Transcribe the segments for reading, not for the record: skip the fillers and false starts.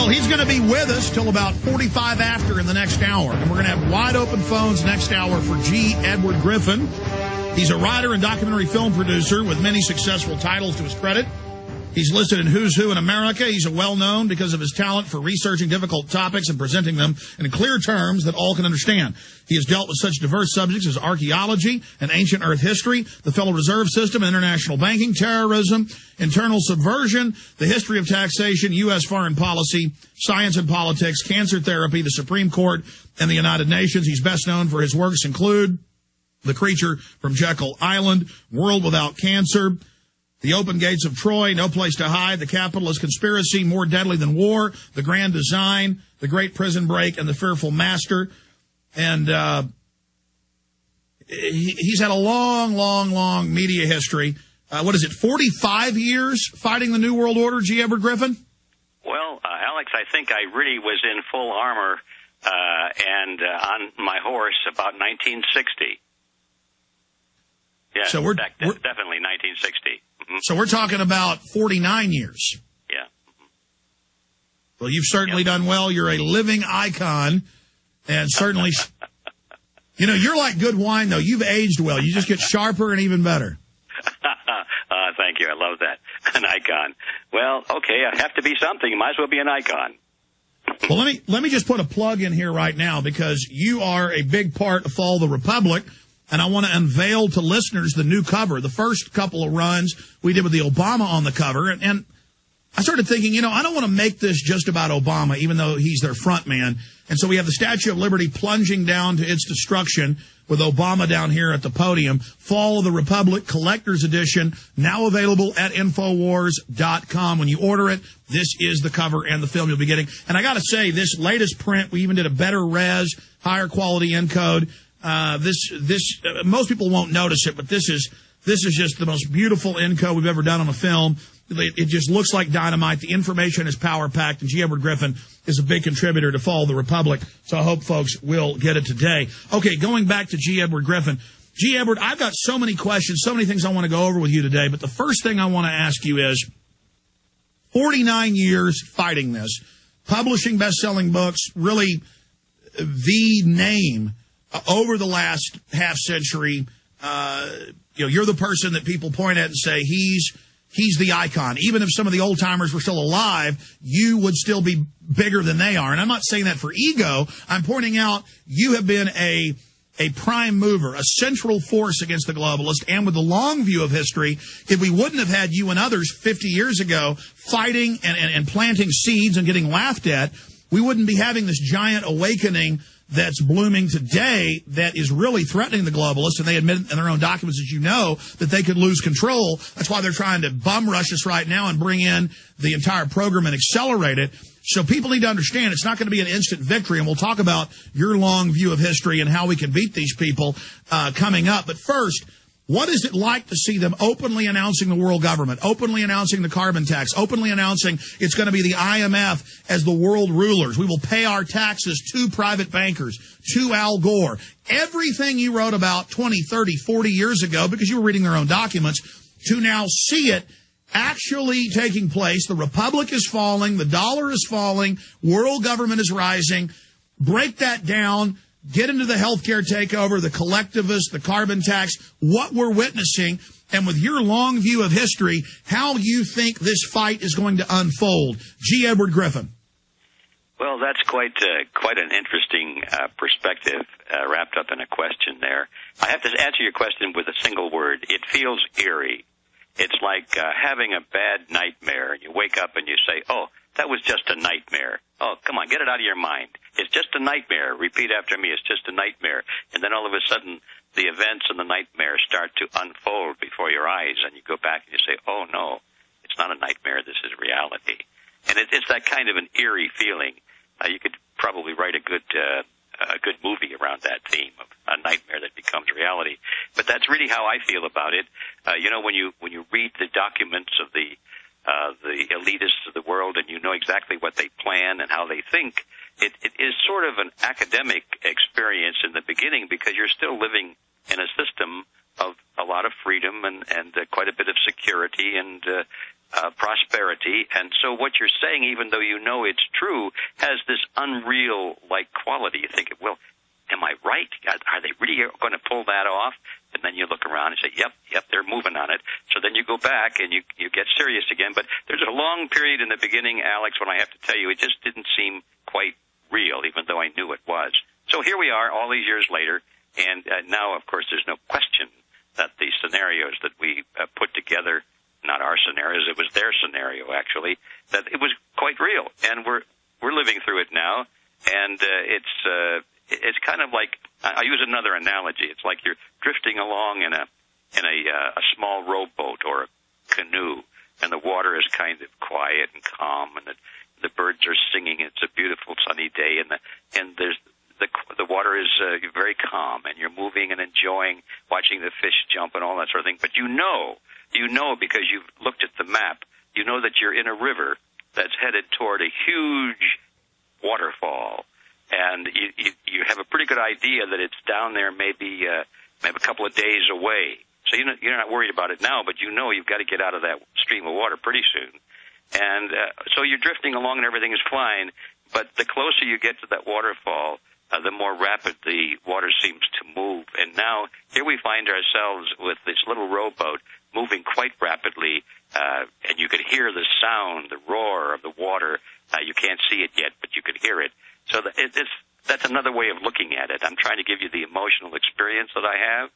Well, he's going to be with us till about 45 after in the next hour. And we're going to have wide open phones next hour for G. Edward Griffin. He's a writer and documentary film producer with many successful titles to his credit. He's listed in Who's Who in America. He's well-known because of his talent for researching difficult topics and presenting them in clear terms that all can understand. He has dealt with such diverse subjects as archaeology and ancient Earth history, the Federal Reserve System, international banking, terrorism, internal subversion, the history of taxation, U.S. foreign policy, science and politics, cancer therapy, the Supreme Court, and the United Nations. He's best known for his works include The Creature from Jekyll Island, World Without Cancer, The Open Gates of Troy, No Place to Hide, The Capitalist Conspiracy, More Deadly Than War, The Grand Design, The Great Prison Break, and The Fearful Master. And he's had a long media history. 45 years fighting the New World Order, G. Edward Griffin? Well, Alex, I think I really was in full armor and on my horse about 1960. Yeah, so we're definitely 1960. Mm-hmm. So we're talking about 49 years. Yeah. Mm-hmm. Well, you've certainly done well. You're a living icon, and certainly, you're like good wine, though. You've aged well. You just get sharper and even better. Thank you. I love that. An icon. Well, okay, I have to be something. You might as well be an icon. Well, let me just put a plug in here right now, because you are a big part of Fall the Republic. And I want to unveil to listeners the new cover. The first couple of runs we did with the Obama on the cover. And I started thinking, I don't want to make this just about Obama, even though he's their front man. And so we have the Statue of Liberty plunging down to its destruction with Obama down here at the podium. Fall of the Republic Collector's Edition, now available at Infowars.com. When you order it, this is the cover and the film you'll be getting. And I got to say, this latest print, we even did a better res, higher quality encode. Most people won't notice it, but this is just the most beautiful encode we've ever done on a film. It just looks like dynamite. The information is power-packed, and G. Edward Griffin is a big contributor to Fall the Republic, so I hope folks will get it today. Okay, going back to G. Edward Griffin. G. Edward, I've got so many questions, so many things I want to go over with you today, but the first thing I want to ask you is, 49 years fighting this, publishing best-selling books, really the name over the last half century. You're the person that people point at and say, he's the icon. Even if some of the old timers were still alive, you would still be bigger than they are. And I'm not saying that for ego. I'm pointing out you have been a prime mover, a central force against the globalists. And with the long view of history, if we wouldn't have had you and others 50 years ago fighting and planting seeds and getting laughed at, we wouldn't be having this giant awakening that's blooming today that is really threatening the globalists, and they admit in their own documents, as you know, that they could lose control. That's why they're trying to bum rush us right now and bring in the entire program and accelerate it. So people need to understand it's not going to be an instant victory, and we'll talk about your long view of history and how we can beat these people coming up. But first, what is it like to see them openly announcing the world government, openly announcing the carbon tax, openly announcing it's going to be the IMF as the world rulers? We will pay our taxes to private bankers, to Al Gore. Everything you wrote about 20, 30, 40 years ago, because you were reading their own documents, to now see it actually taking place. The republic is falling. The dollar is falling. World government is rising. Break that down. Get into the healthcare takeover, the collectivists, the carbon tax, what we're witnessing, and with your long view of history, how you think this fight is going to unfold. G. Edward Griffin. Well, that's quite an interesting perspective wrapped up in a question there. I have to answer your question with a single word. It feels eerie. It's like having a bad nightmare, and you wake up and you say, oh, that was just a nightmare. Oh, come on, get it out of your mind. It's just a nightmare. Repeat after me, it's just a nightmare. And then all of a sudden, the events and the nightmare start to unfold before your eyes, and you go back and you say, oh, no, it's not a nightmare, this is reality. And it's that kind of an eerie feeling. You could probably write a good movie around that theme of a nightmare that becomes reality. But that's really how I feel about it. When you read the documents of the elitists of the world, and you know exactly what they plan and how they think, it is sort of an academic experience in the beginning, because you're still living in a system of a lot of freedom and quite a bit of security and prosperity. And so what you're saying, even though you know it's true, has this unreal-like quality. You think, well, am I right? Are they really going to pull that off? And then you look around and say, yep, they're moving on it. So then you go back and you get serious again. But there's a long period in the beginning, Alex, when I have to tell you, it just didn't seem quite real, even though I knew it was. So here we are all these years later, and now, of course, there's no question that the scenarios that we put together, not our scenarios, it was their scenario, actually, that it was quite real. And we're living through it now, and it's kind of like, I'll use another analogy. It's like you're drifting along in a small rowboat or a canoe, and the water is kind of quiet and calm, and the birds are singing. It's a beautiful sunny day, and there's the water is very calm, and you're moving and enjoying watching the fish jump and all that sort of thing. But you know because you've looked at the map, you know that you're in a river that's headed toward a huge waterfall. And you have a pretty good idea that it's down there maybe a couple of days away. So you're not worried about it now, but you know you've got to get out of that stream of water pretty soon. And so you're drifting along and everything is fine, but the closer you get to that waterfall, the more rapid the water seems to move. And now here we find ourselves with this little rowboat moving quite rapidly, and you could hear the sound, the roar of the water. You can't see it yet, but you could hear it. So that's another way of looking at it. I'm trying to give you the emotional experience that I have.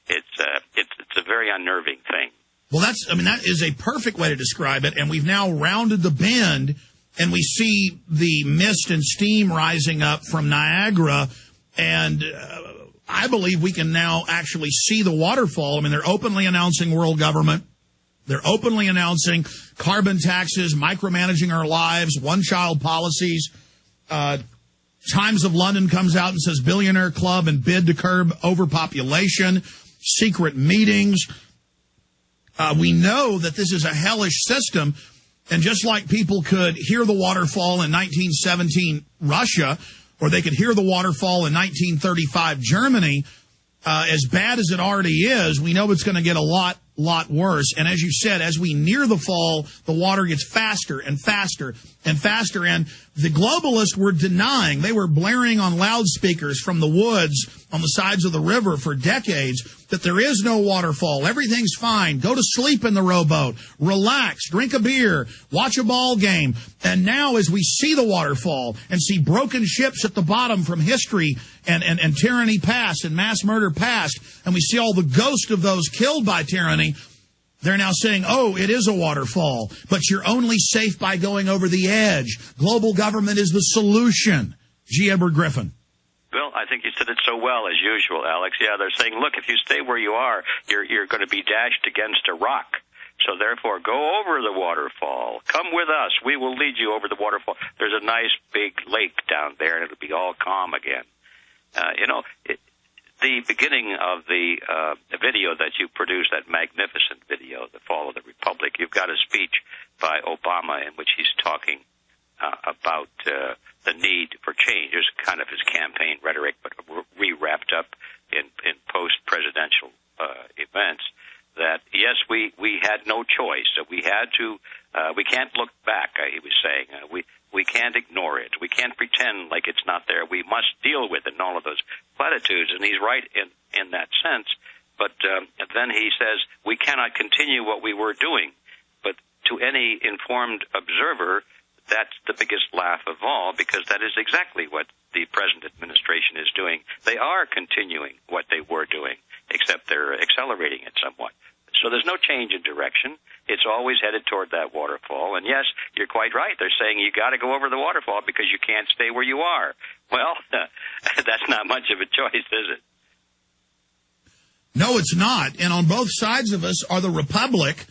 It's a very unnerving thing. Well, that is a perfect way to describe it. And we've now rounded the bend, and we see the mist and steam rising up from Niagara. And I believe we can now actually see the waterfall. I mean, they're openly announcing world government. They're openly announcing carbon taxes, micromanaging our lives, one-child policies. Times of London comes out and says billionaire club and bid to curb overpopulation, secret meetings. We know that this is a hellish system. And just like people could hear the waterfall in 1917 Russia, or they could hear the waterfall in 1935 Germany, as bad as it already is, we know it's going to get a lot worse. And as you said, as we near the fall, the water gets faster and faster and faster. And the globalists were denying, they were blaring on loudspeakers from the woods on the sides of the river for decades that there is no waterfall. Everything's fine. Go to sleep in the rowboat. Relax. Drink a beer. Watch a ball game. And now as we see the waterfall and see broken ships at the bottom from history and tyranny past and mass murder past, and we see all the ghosts of those killed by tyranny, they're now saying, oh, it is a waterfall, but you're only safe by going over the edge. Global government is the solution. G. Edward Griffin. Well, I think you said it so well, as usual, Alex. Yeah, they're saying, look, if you stay where you are, you're going to be dashed against a rock. So therefore, go over the waterfall. Come with us. We will lead you over the waterfall. There's a nice big lake down there, and it'll be all calm again. The beginning of the video that you produced, that magnificent video, The Fall of the Republic, you've got a speech by Obama in which he's talking about the need for change. It's kind of his campaign rhetoric, but re-wrapped up in post-presidential events. That, yes, we had no choice. So we had to, we can't look back, he was saying. We can't ignore it. We can't pretend like it's not there. We must deal with it and all of those platitudes. And he's right in that sense. But then he says, we cannot continue what we were doing. But to any informed observer, that's the biggest laugh of all, because that is exactly what the present administration is doing. They are continuing what they were doing, except they're accelerating it somewhat. So there's no change in direction. It's always headed toward that waterfall. And yes, you're quite right. They're saying you got to go over the waterfall because you can't stay where you are. Well, that's not much of a choice, is it? No, it's not. And on both sides of us are the Republic,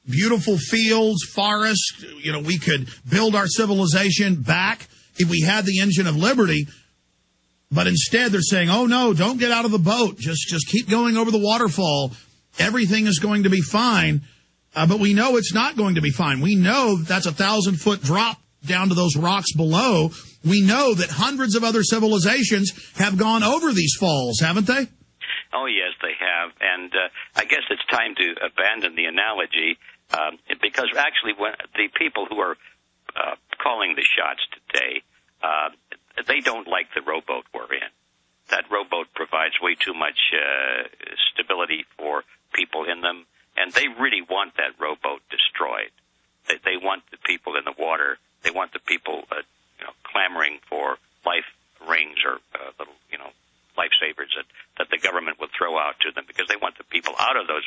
beautiful fields, forests. You know, we could build our civilization back if we had the engine of liberty. But instead, they're saying, oh, no, don't get out of the boat. Just keep going over the waterfall. Everything is going to be fine. But we know it's not going to be fine. We know that's a 1,000-foot drop down to those rocks below. We know that hundreds of other civilizations have gone over these falls, haven't they? Oh, yes, they have. And I guess it's time to abandon the analogy because actually when the people who are calling the shots today, they don't like the rowboat we're in. That rowboat provides way too much stability for people in them, and they really want that rowboat destroyed. They want the people in the water. They want the people clamoring for life rings or little lifesavers that the government will throw out to them because they want the people out of those